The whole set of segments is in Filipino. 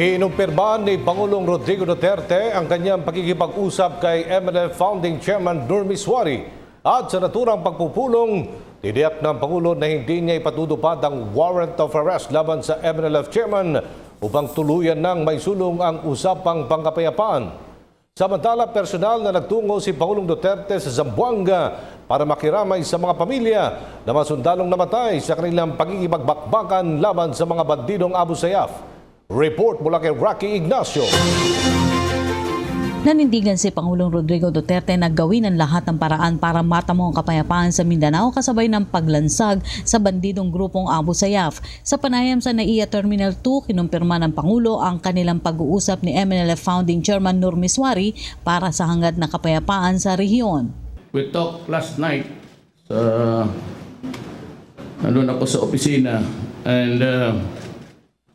Kinumpirma ni Pangulong Rodrigo Duterte ang kanyang pakikipag-usap kay MNF Founding Chairman Nurmy Suarez at sa naturang pagpupulong, tiniyak ng Pangulo na hindi niya ipatutupad ang warrant of arrest laban sa MNLF Chairman upang tuluyan ng may sulong ang usapang pangkapayapaan. Samantala, personal na nagtungo si Pangulong Duterte sa Zamboanga para makiramay sa mga pamilya na mga sundalong namatay sa kanilang pakikipagbakbakan laban sa mga bandidong Abu Sayyaf. Report mula kay Rocky Ignacio. Nanindigan si Pangulong Rodrigo Duterte na gawin ang lahat ng paraan para matamo ang kapayapaan sa Mindanao kasabay ng paglansag sa bandidong grupong Abu Sayyaf. Sa panayam sa NAIA Terminal 2, kinumpirma ng Pangulo ang kanilang pag-uusap ni MNLF Founding Chairman Nurmy Suarez para sa hangad na kapayapaan sa rehiyon. We talked last night, nandun ako sa opisina, and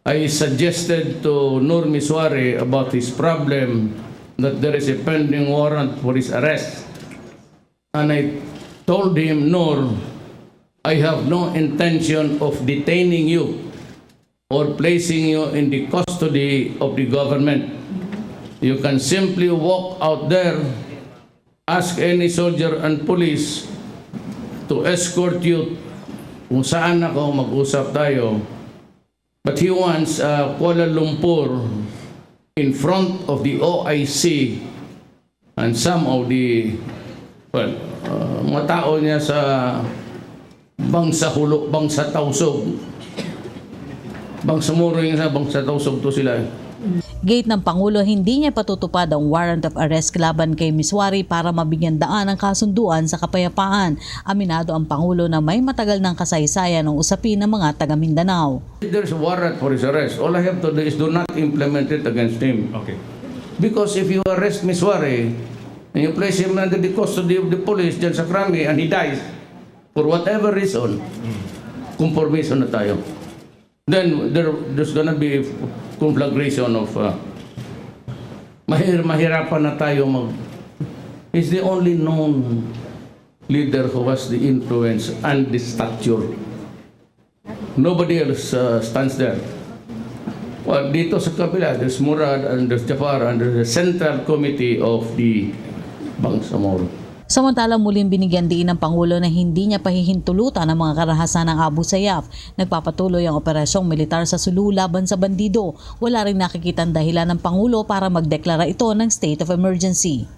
I suggested to Nurmy Suarez about his problem that there is a pending warrant for his arrest. And I told him, Nur, I have no intention of detaining you or placing you in the custody of the government. You can simply walk out there, ask any soldier and police to escort you kung saan ako, mag-usap tayo. But he wants Kuala Lumpur in front of the OIC and some of the mga tao niya sa Bangsa Hulo, Bangsa Tausog. Bangsa Muring sa Bangsa Tausog to sila. Gate ng Pangulo, hindi niya patutupad ang warrant of arrest laban kay Ms. Suarez para mabigyan daan ang kasunduan sa kapayapaan. Aminado ang Pangulo na may matagal ng kasaysayan ng usapin ng mga taga Mindanao. There's a warrant for his arrest. All I have to do is do not implement it against him. Okay. Because if you arrest Ms. Suarez and you place him under the custody of the police dyan sa Krami and he dies for whatever reason, conformation na tayo. Then there's gonna be conflagration of mahirapan na tayo He's the only known leader who has the influence and the stature. Nobody else stands there. Well, dito sa kabila, there's Murad and there's Jafar and there's the Central Committee of the Bangsamoro. Samantalang muling binigyan din ng Pangulo na hindi niya pahihintulutan ang mga karahasan ng Abu Sayyaf. Nagpapatuloy ang operasyong militar sa Sulu laban sa bandido. Wala rin nakikitang dahilan ng Pangulo para magdeklara ito ng state of emergency.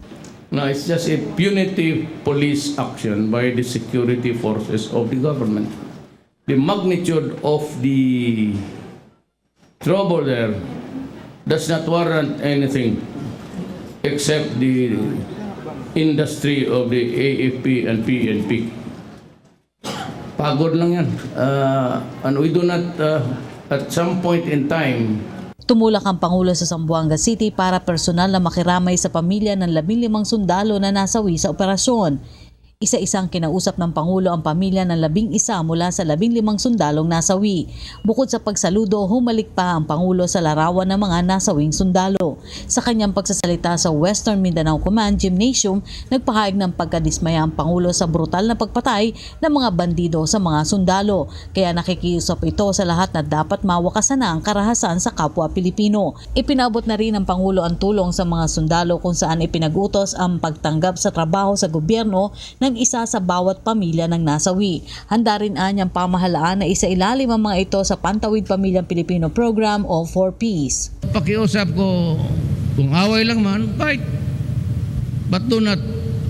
No, it's just a punitive police action by the security forces of the government. The magnitude of the trouble there does not warrant anything except the industry of the AFP and PNP. Pagod lang yan. And we do not, at some point in time, Tumulak ang Pangulo sa Zamboanga City para personal na makiramay sa pamilya ng 15 sundalo na nasawi sa operasyon. Isa-isang kinausap ng Pangulo ang pamilya ng 11 mula sa 15 sundalong nasawi. Bukod sa pagsaludo, humalik pa ang Pangulo sa larawan ng mga nasawing sundalo. Sa kanyang pagsasalita sa Western Mindanao Command Gymnasium, nagpahayag ng pagkadismaya ang Pangulo sa brutal na pagpatay ng mga bandido sa mga sundalo. Kaya nakikiusap ito sa lahat na dapat mawakasan na ang karahasan sa kapwa Pilipino. Ipinabot na rin ng Pangulo ang tulong sa mga sundalo kung saan ipinagutos ang pagtanggap sa trabaho sa gobyerno ng isa sa bawat pamilya ng nasawi. Handa rin anyang pamahalaan na isailalim ang mga ito sa Pantawid Pamilyang Pilipino Program o 4Ps. pakiusap ko, kung away lang man, fight. But do not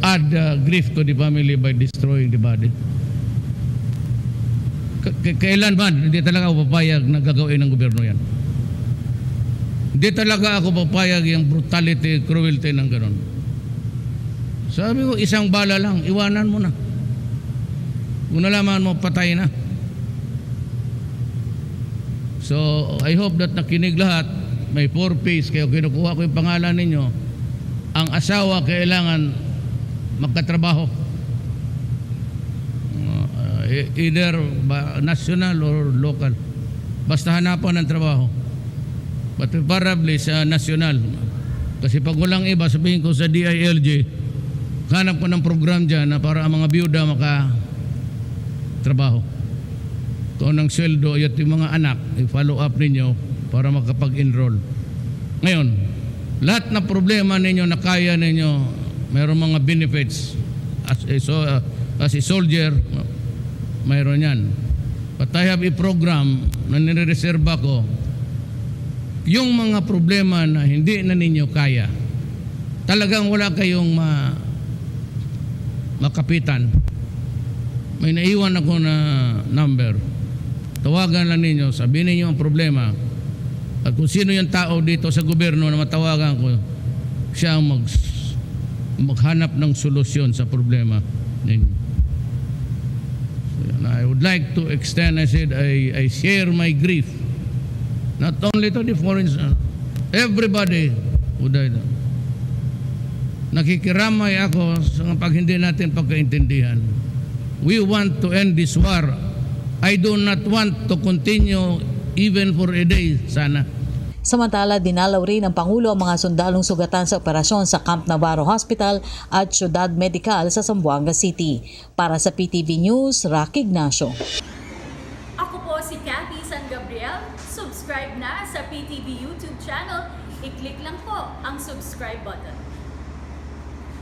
add grief to the family by destroying the body. Kailan man, hindi talaga ako papayag na gagawin ng gobyerno yan. Hindi talaga ako papayag yung brutality, cruelty ng gano'n. Sabi ko, isang bala lang, iwanan mo na. Kung nalaman mo, patay na. So, I hope that nakinig lahat. May 4Ps, kaya kinukuha ko yung pangalan ninyo. Ang asawa kailangan magkatrabaho. Either national or local. Basta hanapan ng trabaho. But preferably sa national. Kasi pag walang iba, sabihin ko sa DILG, hanap ko ng program dyan na para ang mga biyuda makatrabaho. Kung ng sweldo, at yung mga anak, i-follow up ninyo para makapag-enroll. Ngayon, lahat na problema ninyo na kaya ninyo, mayroong mga benefits. As a soldier, mayroon yan. But I have a program na nire-reserva ko. Yung mga problema na hindi na ninyo kaya, talagang wala kayong makapitan. May naiwan ako na number. Tawagan lang ninyo, sabihin ninyo ang problema. At kung sino yung tao dito sa gobyerno na matawagan ko, siya ang maghanap ng solusyon sa problema ninyo. So, I would like to extend, I said, I share my grief. Not only to the foreign, everybody who died. Nakikiramay ako sa pag hindi natin pagkaintindihan. We want to end this war. I do not want to continue even for a day, sana. Samantala, dinalaw rin ng Pangulo ang mga sundalong sugatan sa operasyon sa Camp Navarro Hospital at Ciudad Medical sa Zamboanga City. Para sa PTV News, Rocky Ignacio. Ako po si Cathy San Gabriel. Subscribe na sa PTV YouTube channel. I-click lang po ang subscribe button.